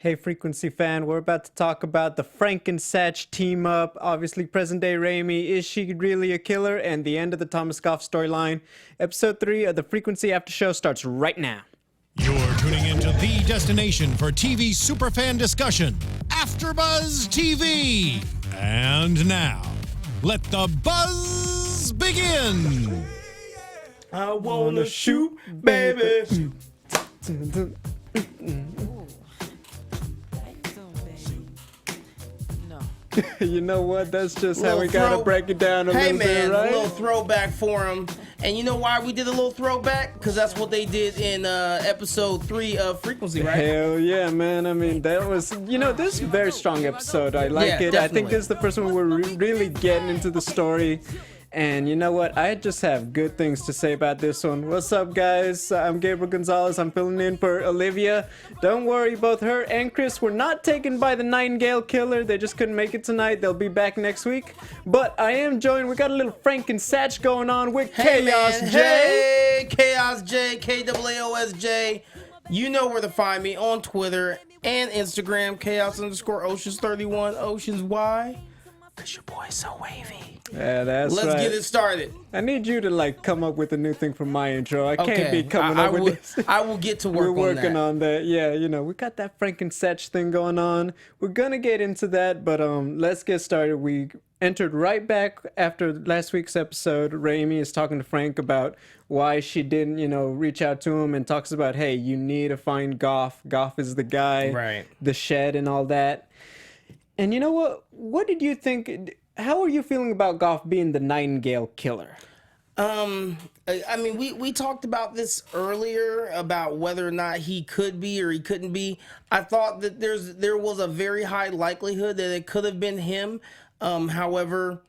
Hey, Frequency fan, we're about to talk about the Frank and Satch team up. Obviously, present day Raimi, is she really a killer? And the end of the Thomas Goff storyline. Episode 3 of the Frequency After Show starts right now. You're tuning into the destination for TV superfan discussion, AFTERBUZZ TV. And now, let the buzz begin. I wanna shoot, baby. You know what? That's just how we gotta break it down a little bit, right? A little throwback for him. And you know why we did a little throwback? Because that's what they did in episode 3 of Frequency, right? Hell yeah, man. I mean, that was, you know, this is a very strong episode. I like it. Definitely. I think this is the first one we're really getting into the story. And you know what? I just have good things to say about this one. What's up, guys? I'm Gabriel Gonzalez. I'm filling in for Olivia. Don't worry, both her and Chris were not taken by the Nightingale Killer. They just couldn't make it tonight. They'll be back next week. But I am joined. We got a little Frank and Satch going on with Chaos J. Hey, Chaos J, KAASJ. You know where to find me on Twitter and Instagram, Chaos_Oceans31. Oceans, why? Because your boy's so wavy. Yeah, that's right. Let's get it started. I need you to like come up with a new thing for my intro. I can't be coming up with this. I will get to work on that. We're working on that. Yeah, you know, we got that Frank and Satch thing going on. We're gonna get into that, but let's get started. We entered right back after last week's episode. Raimi is talking to Frank about why she didn't, you know, reach out to him, and talks about, hey, you need to find Goff. Goff is the guy. Right. The shed and all that. And you know what? What did you think? How are you feeling about Goff being the Nightingale Killer? I mean, we talked about this earlier about whether or not he could be or he couldn't be. I thought that there was a very high likelihood that it could have been him. However,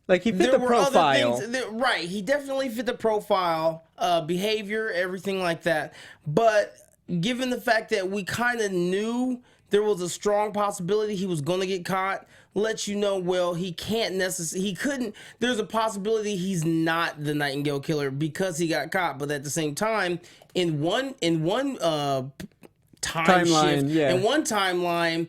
like he fit the profile. Other things, right? He definitely fit the profile, behavior, everything like that. But given the fact that we kind of knew there was a strong possibility he was going to get caught, lets you know, well, he can't necessarily, he couldn't, there's a possibility he's not the Nightingale Killer because he got caught. But at the same time, in one timeline,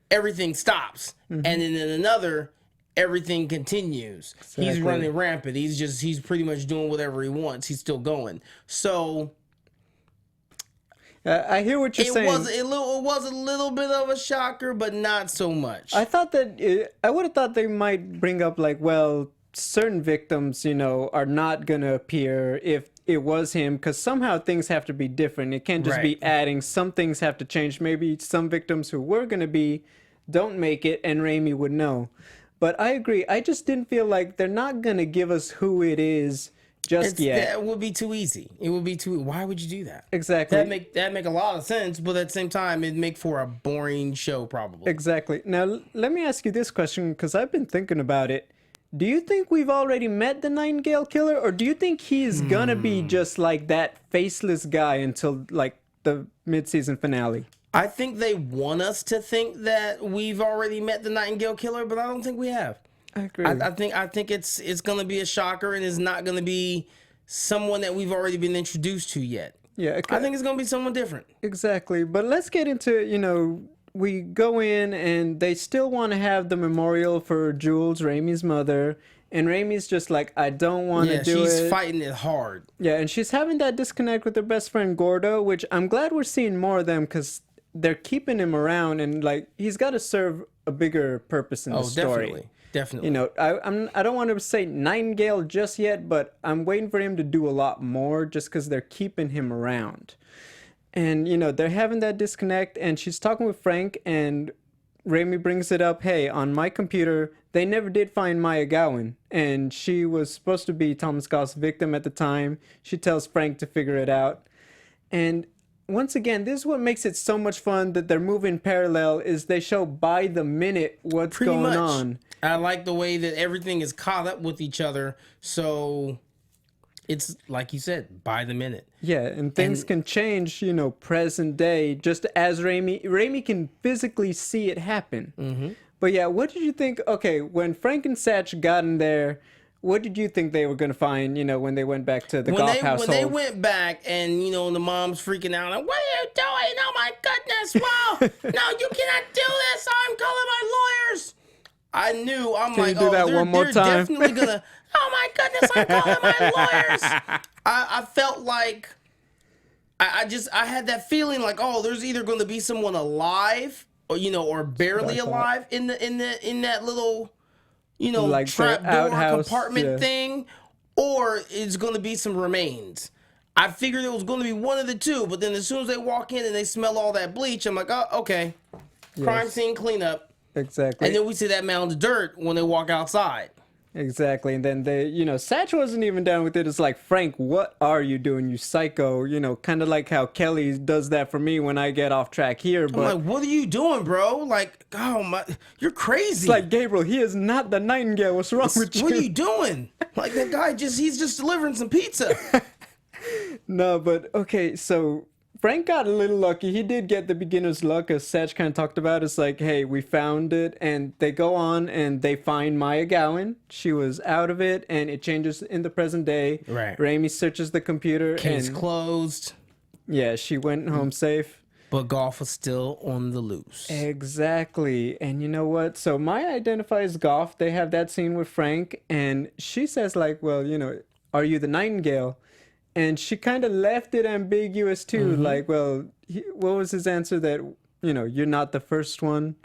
everything stops. Mm-hmm. And then in another, everything continues. Exactly. He's running rampant. He's pretty much doing whatever he wants. He's still going. So I hear what you're saying. It was a little bit of a shocker, but not so much. I thought that I would have thought they might bring up like, well, certain victims, you know, are not gonna appear if it was him, because somehow things have to be different. It can't just be adding. Some things have to change. Maybe some victims who were gonna be don't make it, and Raimi would know. But I agree. I just didn't feel like they're not gonna give us who it is just yet. That would be too easy. It would be too. Why would you do that? Exactly. That make a lot of sense, but at the same time, it'd make for a boring show probably. Exactly. Now let me ask you this question, because I've been thinking about it. Do you think we've already met the Nightingale Killer, or do you think he's gonna be just like that faceless guy until like the mid-season finale? I think they want us to think that we've already met the Nightingale Killer, but I don't think we have. I agree. I think it's gonna be a shocker, and it's not gonna be someone that we've already been introduced to yet. Yeah, I think it's gonna be someone different. Exactly. But let's get into, you know, we go in and they still want to have the memorial for Jules, Raimi's mother, and Raimi's just like, I don't want to do it. She's fighting it hard. Yeah, and she's having that disconnect with her best friend Gordo, which I'm glad we're seeing more of them, because they're keeping him around, and like he's got to serve a bigger purpose in the story. Definitely. You know, I don't want to say Nightingale just yet, but I'm waiting for him to do a lot more just because they're keeping him around. And, you know, they're having that disconnect, and she's talking with Frank, and Raimi brings it up, hey, on my computer, they never did find Maya Gowan, and she was supposed to be Thomas Goff's victim at the time. She tells Frank to figure it out. And once again, this is what makes it so much fun that they're moving parallel, is they show by the minute what's going on. I like the way that everything is caught up with each other, so it's like you said, by the minute. Yeah, and things can change, you know, present day, just as Raimi can physically see it happen. Mm-hmm. But yeah, what did you think? Okay, when Frank and Satch got in there, what did you think they were going to find, you know, when they went back to the when Goff they household? when they went back and, you know, the mom's freaking out like, what are you doing? Oh my goodness, wow. No, you cannot do this. I'm calling my lawyers. I knew. I'm Can like, you do that one more they're time? definitely gonna. Oh my goodness, I'm calling my lawyers. I felt like I had that feeling like, oh, there's either going to be someone alive or, you know, or barely alive in that little, you know, Like trap the door outhouse, compartment yeah. thing, or it's going to be some remains. I figured it was going to be one of the two, but then as soon as they walk in and they smell all that bleach, I'm like, oh, okay, crime scene cleanup. Exactly. And then we see that mound of dirt when they walk outside. Exactly. And then they, you know, Satch wasn't even down with it. It's like, Frank, what are you doing, you psycho? You know, kind of like how Kelli does that for me when I get off track here. But I'm like, what are you doing, bro? Like, oh my, you're crazy. it's like, Gabriel, he is not the Nightingale. What's wrong with you? What are you doing? Like, that guy he's just delivering some pizza. No, but okay, so Frank got a little lucky. He did get the beginner's luck, as Satch kind of talked about. It's like, hey, we found it, and they go on and they find Maya Gowan. She was out of it, and it changes in the present day. Right. Raimi searches the computer, Case and closed, yeah, she went home safe. but Goff was still on the loose. Exactly. And you know what? So Maya identifies Goff. They have that scene with Frank, and she says, like, well, you know, are you the Nightingale? And she kind of left it ambiguous too. Like, well, what was his answer? That, you know, you're not the first one.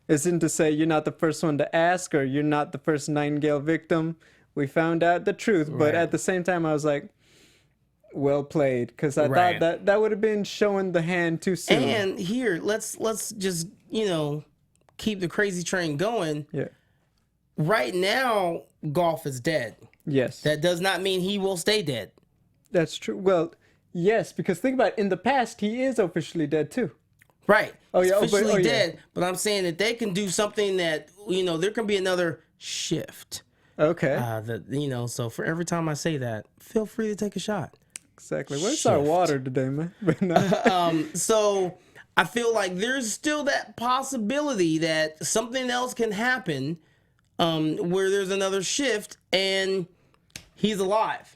Isn't to say you're not the first one to ask, or you're not the first Nightingale victim. We found out the truth. But at the same time, I was like, well played. Because I thought that would have been showing the hand too soon. And here, let's just, you know, keep the crazy train going. Yeah. Right now, Goff is dead. Yes. That does not mean he will stay dead. That's true. Well, yes, because think about it. In the past, he is officially dead too. Right. Oh, yeah. He's officially Oh, yeah. dead. But I'm saying that they can do something that, you know, there can be another shift. Okay. You know, so for every time I say that, feel free to take a shot. Exactly. Where's our Shift. water today, man? But no. So I feel like there's still that possibility that something else can happen where there's another shift and he's alive.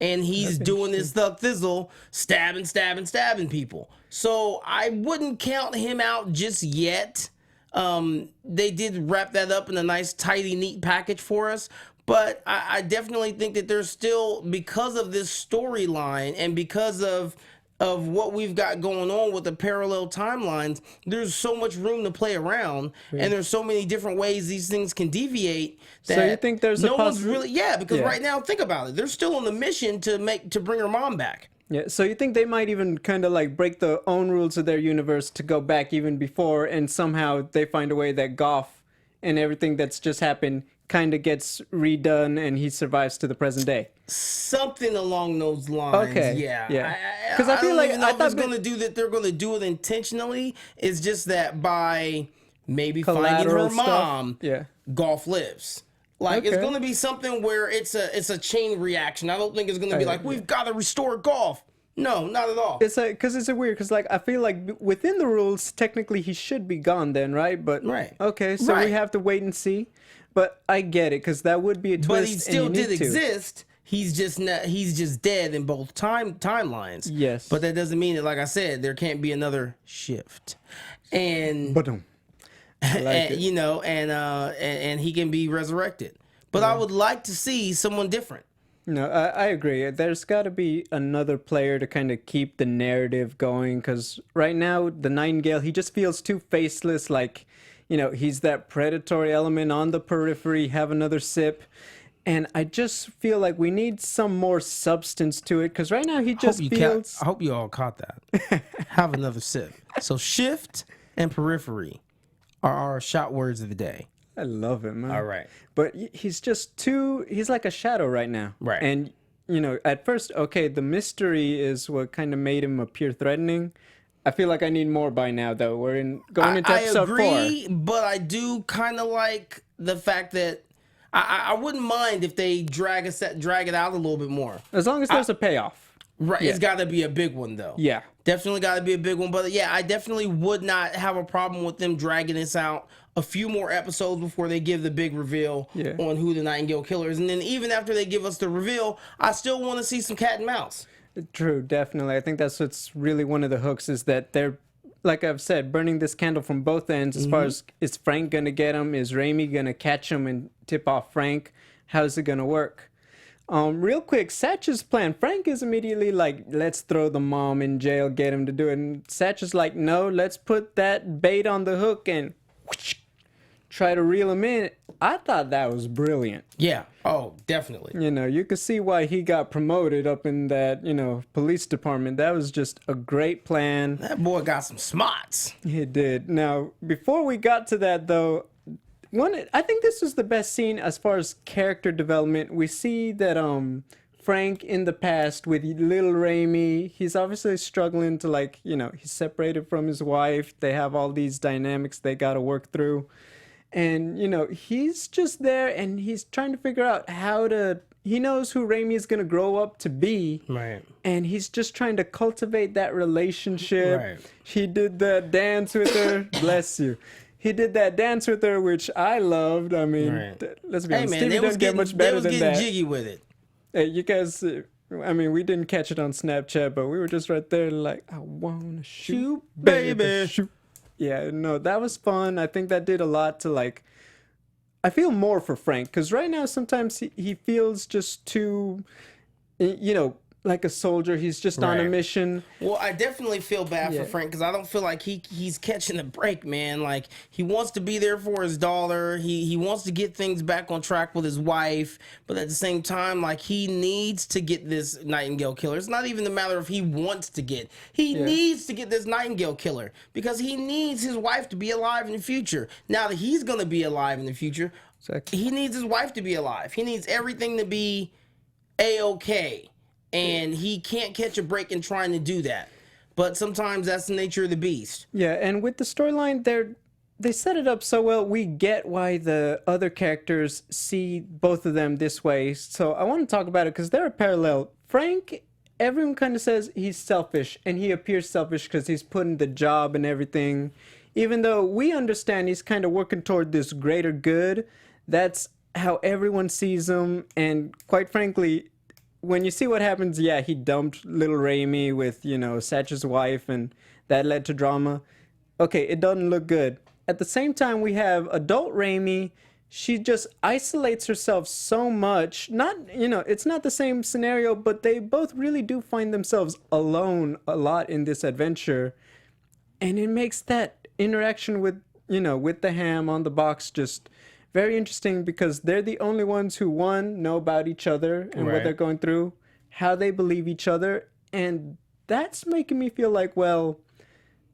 And he's doing this thug thizzle, stabbing people. So I wouldn't count him out just yet. They did wrap that up in a nice, tidy, neat package for us. But I definitely think that there's still, because of this storyline and because of what we've got going on with the parallel timelines, there's so much room to play around, and there's so many different ways these things can deviate. That So you think there's a no one's really because Yeah. right now, think about it, they're still on the mission to bring her mom back. Yeah, so you think they might even kind of like break the own rules of their universe to go back even before, and somehow they find a way that Goff and everything that's just happened kind of gets redone and he survives to the present day. Something along those lines. Okay, Yeah. yeah. Because I feel don't like even I know thought if it's going to do that. They're going to do it intentionally. It's just that by maybe finding Collateral her stuff. mom, Yeah. Goff lives. Like, it's Okay. going to be something where it's a chain reaction. I don't think it's going to be like, we've got to restore Goff. No, not at all. It's like, because it's a weird, because like I feel like within the rules, technically he should be gone then, right? But Right. Okay, so Right. we have to wait and see. But I get it, because that would be a twist. But he still and you did need to. exist. He's just dead in both timelines. Yes. But that doesn't mean that, like I said, there can't be another shift. And Ba-dum. I like and, it. you know, and he can be resurrected. But I would like to see someone different. No, I agree. There's got to be another player to kind of keep the narrative going, because right now, the Nightingale, he just feels too faceless, like, you know, he's that predatory element on the periphery, have another sip. And I just feel like we need some more substance to it, because right now he just feels... I hope you all caught that. Have another sip. So shift and periphery are our shot words of the day. I love him, man. All right. But he's just too... He's like a shadow right now. Right. And, you know, at first, okay, the mystery is what kind of made him appear threatening. I feel like I need more by now, though. We're going into episode 4. I agree, but I do kind of like the fact that I wouldn't mind if they drag it out a little bit more. As long as there's a payoff. Right. Yeah. It's got to be a big one, though. Yeah. Definitely got to be a big one. But yeah, I definitely would not have a problem with them dragging this out a few more episodes before they give the big reveal on who the Nightingale Killer is. And then even after they give us the reveal, I still want to see some cat and mouse. True, definitely. I think that's what's really one of the hooks, is that they're, like I've said, burning this candle from both ends. As far as, is Frank gonna get him? Is Raimi gonna catch him and tip off Frank? How's it gonna work? Real quick, Satch's plan. Frank is immediately like, let's throw the mom in jail, get him to do it. And Satch is like, no, let's put that bait on the hook and whoosh, try to reel him in. I thought that was brilliant. Yeah. Oh, definitely. You know, you could see why he got promoted up in that, you know, police department. That was just a great plan. That boy got some smarts. He did. Now, before we got to that, though, I think this was the best scene as far as character development. We see that Frank in the past with little Raimi, he's obviously struggling to, like, you know, he's separated from his wife. They have all these dynamics they got to work through. And, you know, he's just there and he's trying to figure out how to, he knows who Raimi is going to grow up to be. Right. And he's just trying to cultivate that relationship. Right. He did that dance with her. Bless you. He did that dance with her, which I loved. I mean, let's be honest. Man, Stevie doesn't get much better than that. They was getting jiggy with it. Hey, you guys, I mean, we didn't catch it on Snapchat, but we were just right there like, I want to shoot, baby, shoot. Yeah, no, that was fun. I think that did a lot to, like, I feel more for Frank, because right now sometimes he feels just too, you know, like a soldier. He's just on a mission. Well, I definitely feel bad for Frank, because I don't feel like he's catching a break, man. Like, he wants to be there for his daughter. He wants to get things back on track with his wife, but at the same time, like, he needs to get this Nightingale Killer. It's not even the matter of he wants to get. He needs to get this Nightingale Killer, because he needs his wife to be alive in the future. Now that he's going to be alive in the future, he needs his wife to be alive. He needs everything to be A-okay. And he can't catch a break in trying to do that. But sometimes that's the nature of the beast. Yeah, and with the storyline, they set it up so well. We get why the other characters see both of them this way. So I want to talk about it because they're a parallel. Frank, everyone kind of says he's selfish, and he appears selfish because he's putting the job and everything. Even though we understand he's kind of working toward this greater good, that's how everyone sees him. And quite frankly, when you see what happens, yeah, he dumped little Raimi with, you know, Satch's wife, and that led to drama. Okay, it doesn't look good. At the same time, we have adult Raimi. She just isolates herself so much. Not, you know, it's not the same scenario, but they both really do find themselves alone a lot in this adventure. And it makes that interaction with, you know, with the ham on the box just very interesting, because they're the only ones who, one, know about each other and what they're going through, how they believe each other. And that's making me feel like, well,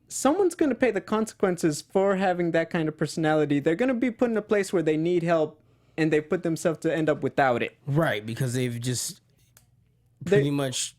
someone's going to pay the consequences for having that kind of personality. They're going to be put in a place where they need help, and they put themselves to end up without it. Right, because they've just pretty much,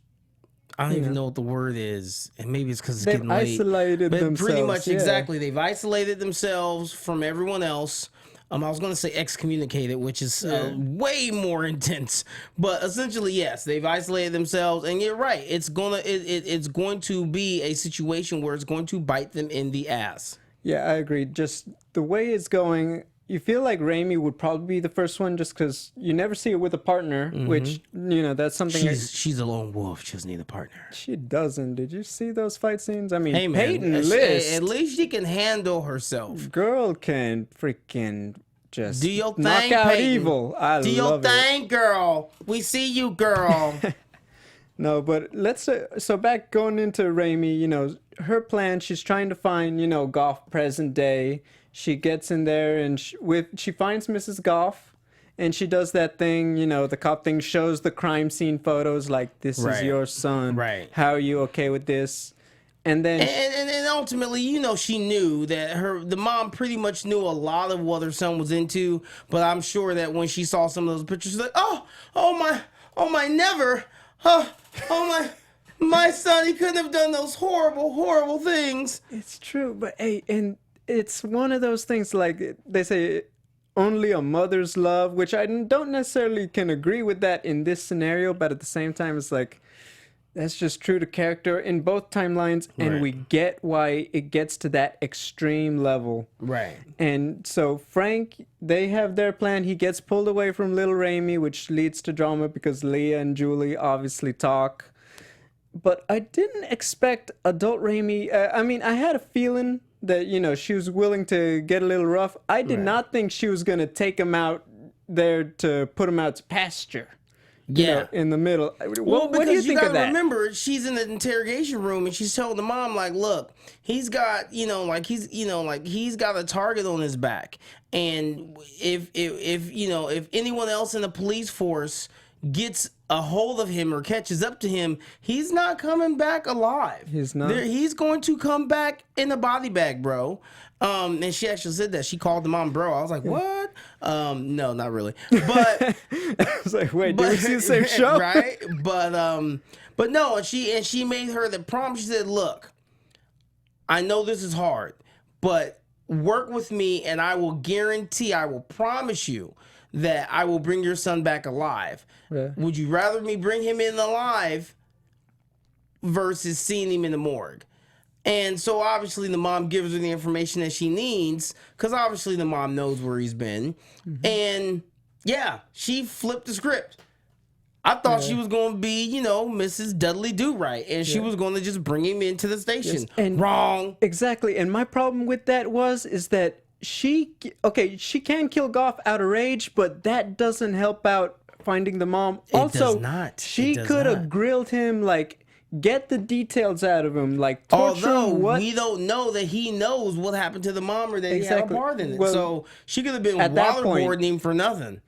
I don't even know what the word is, and maybe it's because it's getting late. They've isolated themselves. Pretty much, exactly. They've isolated themselves from everyone else. I was going to say excommunicated, which is way more intense. But essentially, yes, they've isolated themselves. And you're right. It's going to be a situation where it's going to bite them in the ass. Yeah, I agree. Just the way it's going, you feel like Raimi would probably be the first one, just because you never see it with a partner, which, you know, that's something. She's a lone wolf. She doesn't need a partner. She doesn't. Did you see those fight scenes? I mean, hey, man, Peyton List. At least she can handle herself. Girl can freaking just do your thing, knock out Peyton. evil. I love it. Do your thing, girl. We see you, girl. No, but let's so back going into Raimi, you know, her plan, she's trying to find, you know, Goff present day. She gets in there and she finds Mrs. Goff, and she does that thing, you know, the cop thing, shows the crime scene photos like, this is your son. Right. How are you okay with this? And then and ultimately, you know, she knew that the mom pretty much knew a lot of what her son was into, but I'm sure that when she saw some of those pictures, she's like, oh my, never. My son, he couldn't have done those horrible things. It's true, but hey, and it's one of those things, like they say, only a mother's love, which I don't necessarily can agree with that in this scenario, but at the same time, it's like, That's just true to character in both timelines, and Right. we get why it gets to that extreme level. Right. And so Frank, they have their plan. He gets pulled away from little Raimi, which leads to drama because Leah and Julie obviously talk. But I didn't expect adult Raimi. I mean, I had a feeling that, you know, she was willing to get a little rough. I did not think she was going to take him out there to put him out to pasture. You know, in the middle. What do you think of that? Remember, she's in the interrogation room and she's telling the mom, like, look, he's got, he's got a target on his back. And if anyone else in the police force gets a hold of him or catches up to him, he's not coming back alive. He's not. He's going to come back in a body bag, bro. And she actually said that. She called the mom bro. I was like, what? No, not really. But I was like, wait, did we see the same show? Right? But no, and she made her the promise. She said, look, I know this is hard, but work with me and I will promise you that I will bring your son back alive. Yeah. Would you rather me bring him in alive versus seeing him in the morgue? And so obviously the mom gives her the information that she needs, because obviously the mom knows where he's been. Mm-hmm. And yeah, she flipped the script. I thought she was going to be, Mrs. Dudley Do-Right, and she was going to just bring him into the station. Yes, and wrong. Exactly. And my problem with that is that she can kill Goff out of rage, but that doesn't help out finding the mom. It does not. She could have grilled him, like, get the details out of him, like torture him. We don't know that he knows what happened to the mom or that he had a part in it. Well, so she could have been waterboarding him for nothing.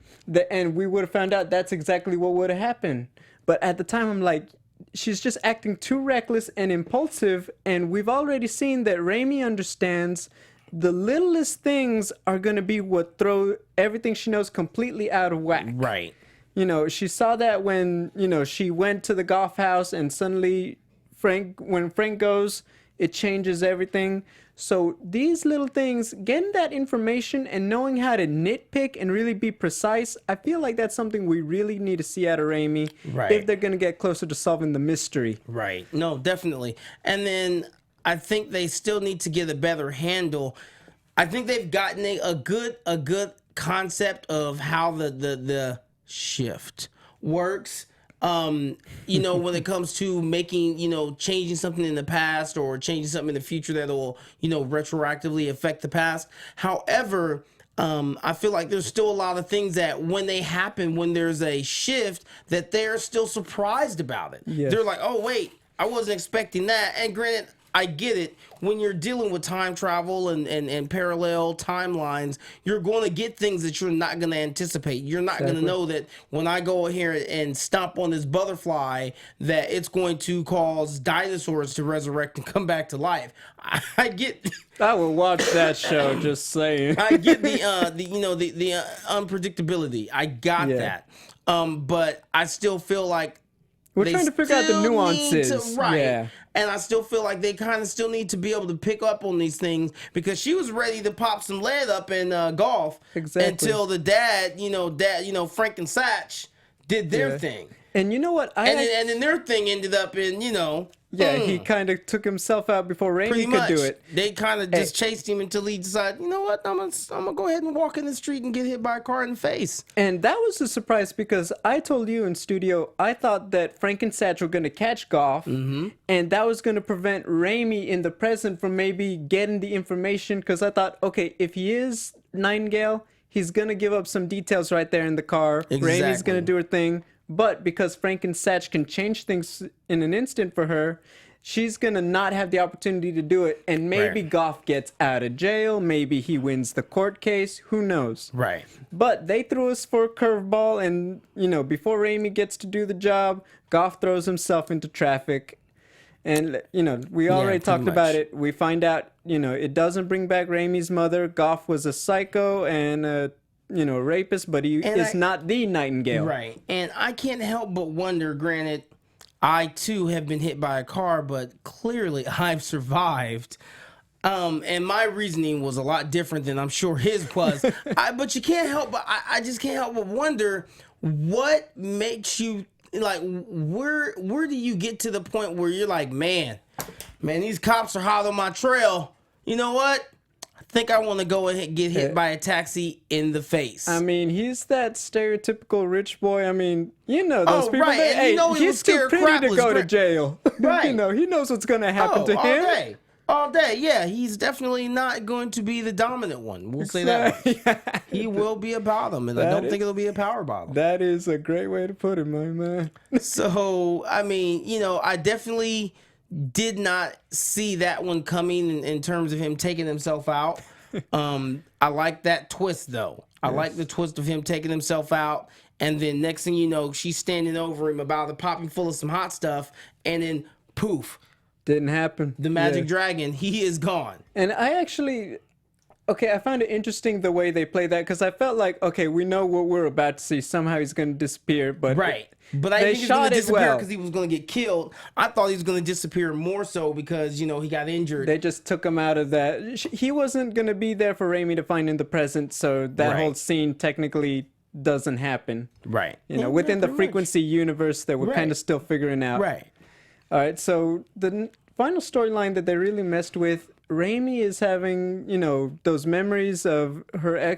And we would have found out that's exactly what would have happened. But at the time, I'm like, she's just acting too reckless and impulsive. And we've already seen that Raimi understands the littlest things are going to be what throw everything she knows completely out of whack. Right. She saw that when, she went to the Goff house and suddenly when Frank goes, it changes everything. So these little things, getting that information and knowing how to nitpick and really be precise, I feel like that's something we really need to see out of Raimi if they're going to get closer to solving the mystery. Right. No, definitely. And then I think they still need to get a better handle. I think they've gotten a good concept of how the shift works. When it comes to making, changing something in the past or changing something in the future that will, retroactively affect the past. However, I feel like there's still a lot of things that when they happen, when there's a shift, that they're still surprised about it. Yes. They're like, oh, wait, I wasn't expecting that. And granted, I get it. When you're dealing with time travel and parallel timelines, you're going to get things that you're not going to anticipate. You're not going to know that when I go here and stomp on this butterfly, that it's going to cause dinosaurs to resurrect and come back to life. I get. I will watch that show. Just saying. I get the unpredictability. I got that. But I still feel like we're trying to figure out the nuances. Yeah. And I still feel like they kind of still need to be able to pick up on these things, because she was ready to pop some lead up in Goff until the dad, Frank and Satch did their thing. And you know what? And then their thing ended up in, he kind of took himself out before Raimi could do it. They kind of just chased him until he decided, you know what, I'm gonna go ahead and walk in the street and get hit by a car in the face. And that was a surprise, because I told you in studio, I thought that Frank and Satch were going to catch Goff, and that was going to prevent Raimi in the present from maybe getting the information, because I thought, okay, if he is Nightingale, he's going to give up some details right there in the car. Exactly. Raimi's going to do her thing. But because Frank and Satch can change things in an instant for her, she's going to not have the opportunity to do it. And maybe Goff gets out of jail. Maybe he wins the court case. Who knows? Right. But they threw us for a curveball. And, before Raimi gets to do the job, Goff throws himself into traffic. And, we already talked about it. We find out, it doesn't bring back Raimi's mother. Goff was a psycho and a rapist, but he is not the Nightingale. Right. And I can't help but wonder, granted, I too have been hit by a car, but clearly I've survived. And my reasoning was a lot different than I'm sure his was. But you can't help but, I just can't help but wonder what makes you, like where do you get to the point where you're like, man, these cops are hot on my trail. You know what? I think I want to go ahead and get hit by a taxi in the face. I mean, he's that stereotypical rich boy. I mean, you know those people. Right. And hey, he he's was too pretty to go to jail. Right. You know, he knows what's going to happen to him. All day. Yeah, he's definitely not going to be the dominant one. We'll say that much. He will be a bottom, and I don't think it'll be a power bottom. That is a great way to put it, my man. So, I mean, I definitely did not see that one coming in terms of him taking himself out. I like that twist, though. I like the twist of him taking himself out, and then next thing you know, she's standing over him about to pop him full of some hot stuff, and then poof. Didn't happen. The magic dragon, he is gone. And I actually, I found it interesting the way they play that, because I felt like, okay, we know what we're about to see. Somehow he's going to disappear, but But I think he's going to disappear because he was going to get killed. I thought he was going to disappear more so because, he got injured. They just took him out of that. He wasn't going to be there for Raimi to find in the present, so that whole scene technically doesn't happen. Right. Within the frequency universe that we're kind of still figuring out. Right. All right, so the final storyline that they really messed with, Raimi is having, those memories of her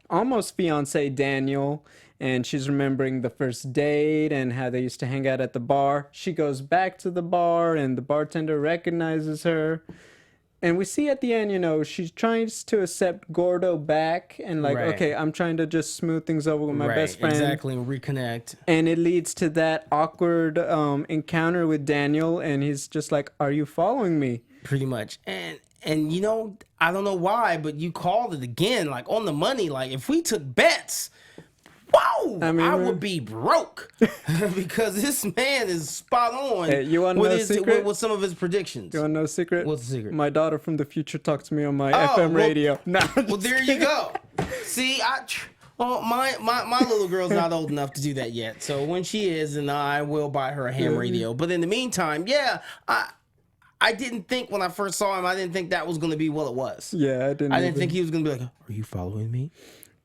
almost fiance Daniel, and she's remembering the first date and how they used to hang out at the bar. She goes back to the bar, and the bartender recognizes her. And we see at the end, she tries to accept Gordo back and okay, I'm trying to just smooth things over with my best friend. Exactly, and reconnect. And it leads to that awkward encounter with Daniel, and he's just like, "Are you following me?" Pretty much. And I don't know why, but you called it again, like on the money. Like if we took bets, whoa, I would be broke because this man is spot on with some of his predictions. You want to know a secret? What's the secret? My daughter from the future talks to me on my FM radio. Well, there you go. See, my little girl's not old enough to do that yet. So when she is, and I will buy her a ham radio. But in the meantime, I didn't think when I first saw him, I didn't think that was going to be what it was. Yeah, I didn't think he was going to be like, "Are you following me?"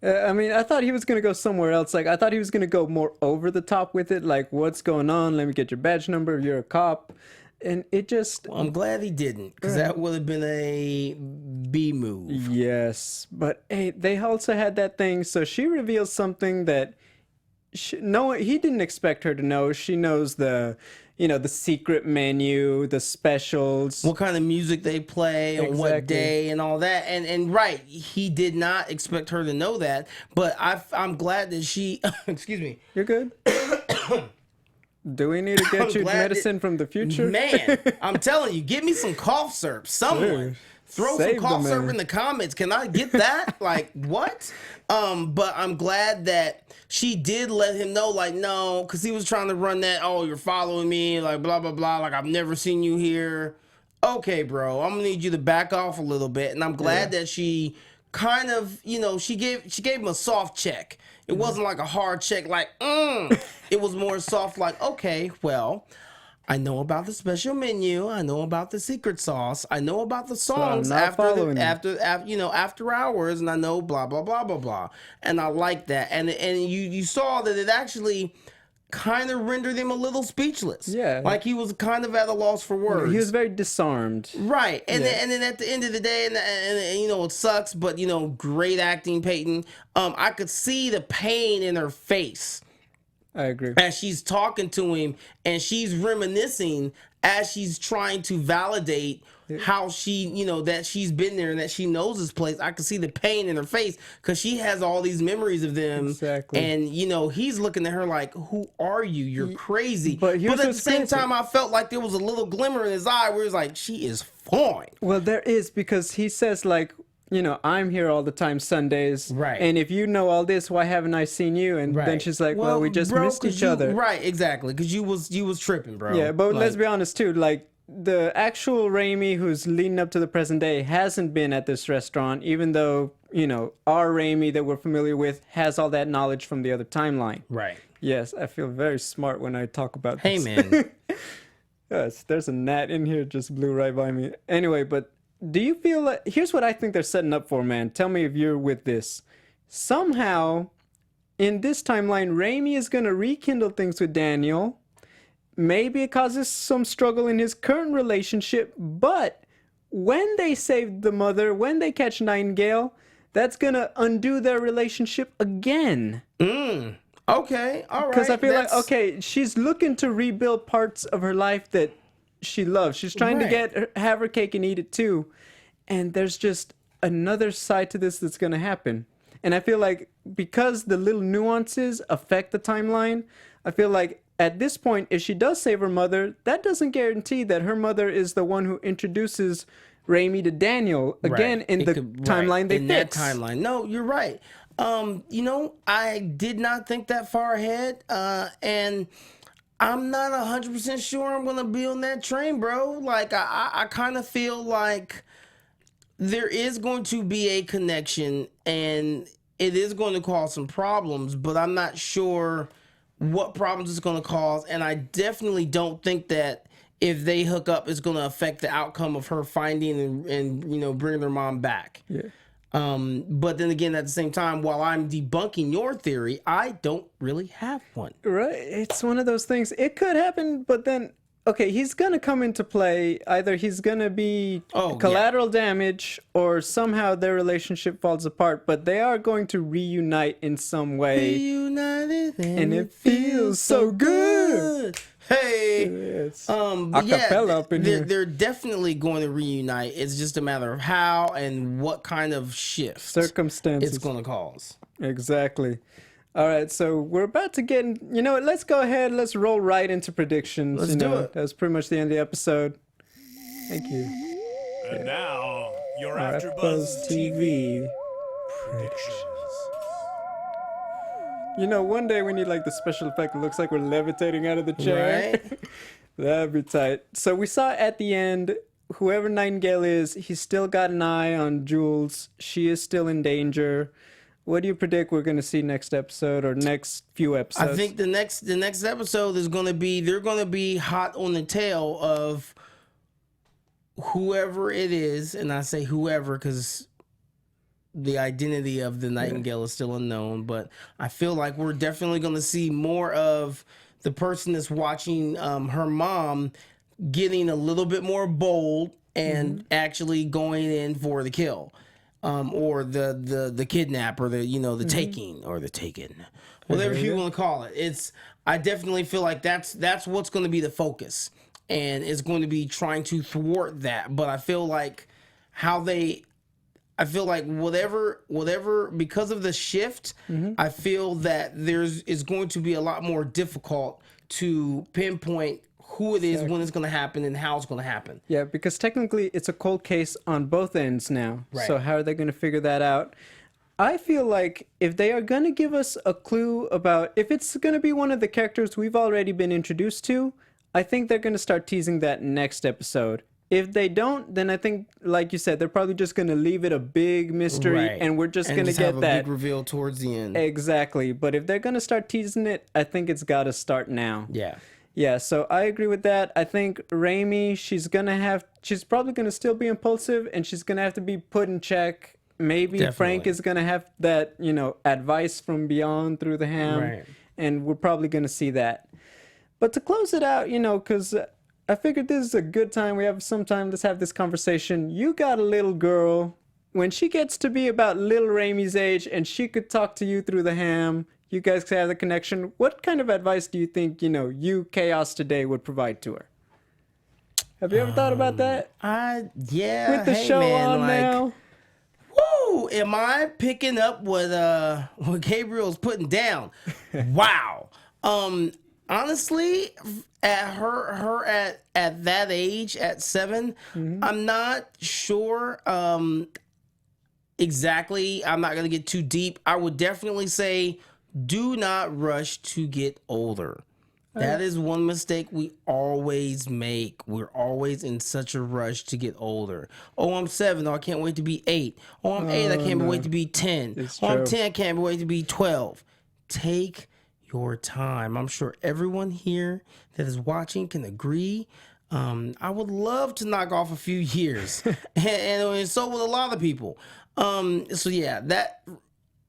I mean, I thought he was going to go somewhere else. Like, I thought he was going to go more over the top with it. Like, what's going on? Let me get your badge number. You're a cop. And it just... Well, I'm glad he didn't, because that would have been a B move. Yes. But, hey, they also had that thing. So she reveals something that he didn't expect her to know. She knows the secret menu, the specials, what kind of music they play on what day and all that. And right, he did not expect her to know that. But I'm glad that she, excuse me. You're good. Do we need to get you medicine from the future? Man, I'm telling you, give me some cough syrup. Someone. Throw some cough syrup in the comments. Can I get that? Like, what? But I'm glad that she did let him know, like, no, because he was trying to run that, "Oh, you're following me, like, blah, blah, blah, like, I've never seen you here." Okay, bro, I'm going to need you to back off a little bit. And I'm glad that she kind of, she gave him a soft check. It wasn't like a hard check, like, It was more soft, like, okay, well, I know about the special menu. I know about the secret sauce. I know about the songs after hours, and I know blah blah blah blah blah. And I like that. And you saw that it actually kind of rendered him a little speechless. Yeah, like he was kind of at a loss for words. He was very disarmed. Right. And then at the end of the day, and it sucks, but great acting, Peyton. I could see the pain in her face. I agree. As she's talking to him, and she's reminiscing as she's trying to validate how she, that she's been there and that she knows this place. I can see the pain in her face because she has all these memories of them. Exactly. And, he's looking at her like, "Who are you? You're crazy." But at the same time, I felt like there was a little glimmer in his eye where he's like, "She is fine." Well, there is, because he says, like, I'm here all the time Sundays. Right. And if you know all this, why haven't I seen you? And then she's like, well, we just missed each other. Right, exactly. Because you was tripping, bro. Yeah, but let's be honest, too. Like, the actual Raimi who's leading up to the present day hasn't been at this restaurant, even though, our Raimi that we're familiar with has all that knowledge from the other timeline. Right. Yes, I feel very smart when I talk about this. Hey, man. Yes, there's a gnat in here, just blew right by me. Anyway, but... do you feel like, here's what I think they're setting up for, man. Tell me if you're with this. Somehow, in this timeline, Raimi is going to rekindle things with Daniel. Maybe it causes some struggle in his current relationship, but when they save the mother, when they catch Nightingale, that's going to undo their relationship again. Okay, all right. Because I feel like, okay, she's looking to rebuild parts of her life that she loves. She's trying to have her cake and eat it too. And there's just another side to this that's going to happen. And I feel like because the little nuances affect the timeline, I feel like at this point, if she does save her mother, that doesn't guarantee that her mother is the one who introduces Raimi to Daniel again in the timeline they fix. That timeline. No, you're right. You know, I did not think that far ahead, and I'm not 100% sure I'm gonna be on that train, bro. Like, I kind of feel like there is going to be a connection, and it is going to cause some problems, but I'm not sure what problems it's going to cause, and I definitely don't think that if they hook up, it's going to affect the outcome of her finding and you know, bringing her mom back. Yeah. But then again, at the same time, while I'm debunking your theory, I don't really have one. Right. It's one of those things. It could happen, but then, okay, he's going to come into play. Either he's going to be collateral damage or somehow their relationship falls apart, but they are going to reunite in some way. Reunited and it feels so good. Hey, Yes. but Acapella up in here. they're definitely going to reunite. It's just a matter of how and what kind of shift Circumstances. it's going to cause. Exactly. All right, so we're about to get in. You know what? Let's go ahead. Let's roll right into predictions. Let's do it. That was pretty much the end of the episode. Thank you. And now, your AfterBuzz AfterBuzz TV predictions. You know, one day we need like the special effect. It looks like we're levitating out of the chair. Right? That'd be tight. So we saw at the end, whoever Nightingale is, he's still got an eye on Jules. She is still in danger. What do you predict we're going to see next episode or next few episodes? I think the next episode is going to be, they're going to be hot on the tail of whoever it is, and I say whoever because the identity of the Nightingale is still unknown, but I feel like we're definitely going to see more of the person that's watching her mom getting a little bit more bold and actually going in for the kill, or the kidnap, or the, you know, the taking or the taken, whatever you want to call it. I definitely feel like that's what's going to be the focus, and it's going to be trying to thwart that. But I feel like whatever because of the shift, I feel that is going to be a lot more difficult to pinpoint who it is, when it's going to happen, and how it's going to happen. Yeah, because technically it's a cold case on both ends now. Right. So how are they going to figure that out? I feel like if they are going to give us a clue about if it's going to be one of the characters we've already been introduced to, I think they're going to start teasing that next episode. If they don't, then I think, like you said, they're probably just going to leave it a big mystery, and we're just going to get have that a big reveal towards the end. Exactly. But if they're going to start teasing it, I think it's got to start now. Yeah. Yeah, so I agree with that. I think Raimi, she's probably going to still be impulsive, and she's going to have to be put in check. Maybe Frank is going to have that, you know, advice from beyond through the ham, and we're probably going to see that. But to close it out, you know, because I figured this is a good time. We have some time. Let's have this conversation. You got a little girl. When she gets to be about little Raimi's age and she could talk to you through the ham, you guys could have the connection. What kind of advice do you think, you know, you, Chaos Today, would provide to her? Have you ever thought about that? Yeah. With the show on now? Woo! Am I picking up what Gabriel's putting down? Wow. Honestly, at her at that age, at 7, I'm not sure exactly. I'm not gonna get too deep. I would definitely say, do not rush to get older. That is one mistake we always make. We're always in such a rush to get older. Oh, I'm 7. Oh, I can't wait to be 8. Oh, I'm 8. I can't wait to be 10. It's I'm true. 10. I can't wait to be 12. Take your time. I'm sure everyone here that is watching can agree. I would love to knock off a few years, and so would a lot of people. So yeah, that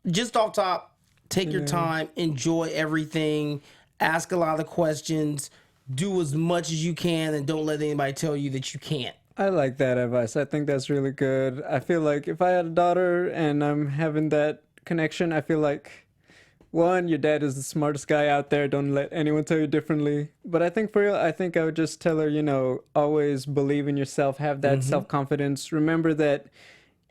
just off top, Take your time, enjoy everything, ask a lot of questions, do as much as you can, and don't let anybody tell you that you can't. I like that advice. I think that's really good. I feel like if I had a daughter and I'm having that connection, I feel like, one, your dad is the smartest guy out there. Don't let anyone tell you differently. But I think for real, I think I would just tell her, you know, always believe in yourself, have that self-confidence. Remember that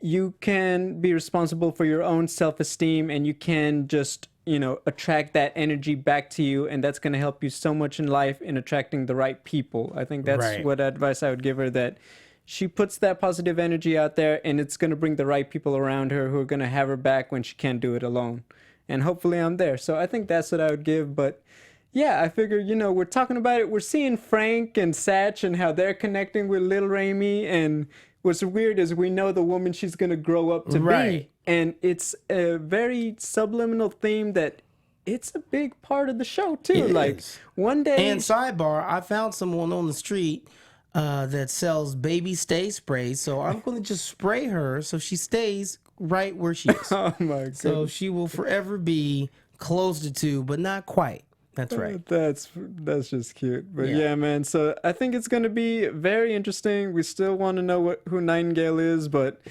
you can be responsible for your own self-esteem, and you can just, you know, attract that energy back to you, and that's going to help you so much in life in attracting the right people. I think that's what advice I would give her, that she puts that positive energy out there, and it's going to bring the right people around her who are going to have her back when she can't do it alone. And hopefully I'm there. So I think that's what I would give. But yeah, I figure, you know, we're talking about it. We're seeing Frank and Satch and how they're connecting with Lil Raimi. And what's weird is we know the woman she's going to grow up to be. And it's a very subliminal theme that it's a big part of the show, too. One day. And sidebar, I found someone on the street that sells baby stay spray. So I'm going to just spray her so she stays right where she is. Oh, my God. So she will forever be close to 2, but not quite. That's right. That's just cute. But yeah, man. So I think it's going to be very interesting. We still want to know who Nightingale is, but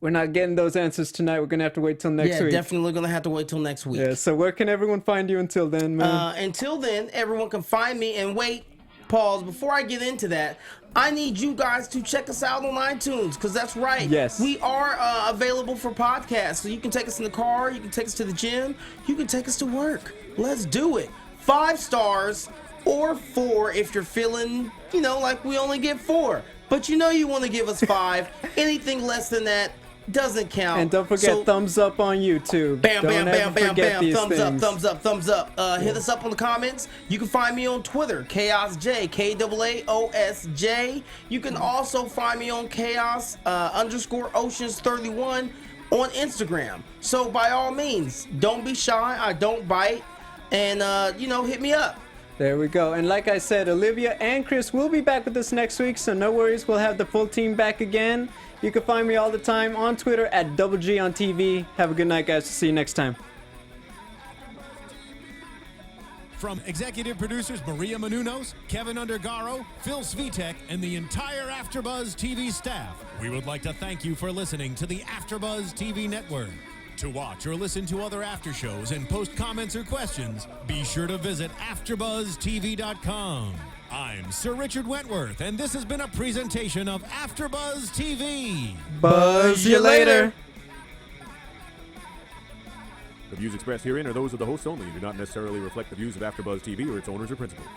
we're not getting those answers tonight. We're going to have to wait till next week. Yeah, definitely going to have to wait till next week. Yeah, so where can everyone find you until then, man? Until then, everyone can find me. And wait, pause. Before I get into that, I need you guys to check us out on iTunes, because that's right. Yes. We are available for podcasts. So you can take us in the car, you can take us to the gym, you can take us to work. Let's do it. 5 stars or 4 if you're feeling, you know, like we only get 4. But you know you want to give us 5. Anything less than that doesn't count. And don't forget, thumbs up on YouTube. Bam, bam, bam, bam, bam. Thumbs things. up, thumbs up, thumbs up. Hit us up on the comments. You can find me on Twitter, ChaosJ, KAAOSJ. You can also find me on Chaos _Oceans31 on Instagram. So by all means, don't be shy. I don't bite. And, you know, hit me up. There we go. And like I said, Olivia and Chris will be back with us next week, so no worries. We'll have the full team back again. You can find me all the time on Twitter at Double G on TV. Have a good night, guys. See you next time. From executive producers Maria Menounos, Kevin Undergaro, Phil Svitek, and the entire AfterBuzz TV staff, we would like to thank you for listening to the AfterBuzz TV network. To watch or listen to other after shows and post comments or questions, be sure to visit AfterBuzzTV.com. I'm Sir Richard Wentworth, and this has been a presentation of AfterBuzz TV. Buzz you later. The views expressed herein are those of the hosts only and do not necessarily reflect the views of AfterBuzz TV or its owners or principals.